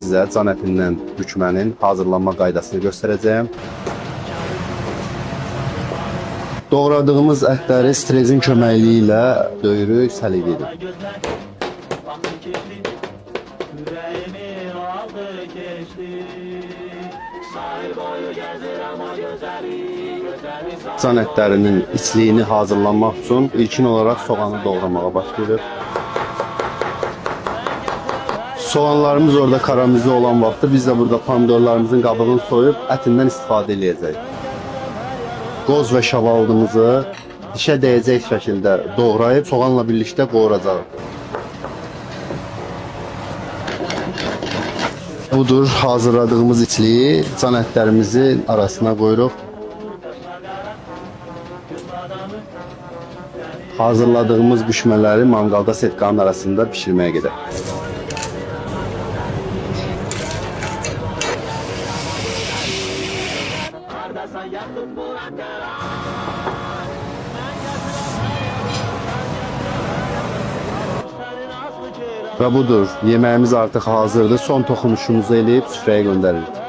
sizə can ətindən bükmənin hazırlanma qaydasını göstərəcəyim. Doğradığımız ətləri strezin köməkliyi ilə döyürük, səliqə edirik. Can ətlərinin içliyini hazırlanmaq üçün ilkin olaraq soğanı doğramağa başlayırıq. Soğanlarımız orada karamelize olan vaxtda biz də burada pomidorlarımızın qabığını soyub ətindən istifadə edəcəyik. Qoz və şabalımızı dişə dəyəcək şəkildə doğrayıb soğanla birlikdə qoğuracağıq. Budur hazırladığımız içliyi can ətlərimizin arasına qoyuruq. Hazırladığımız büşmələri mangalda setkanın arasında pişirməyə gedək. Və budur, yeməyimiz artıq hazırdır. Son toxunuşumuzu eləyib süfrəyə göndəririk.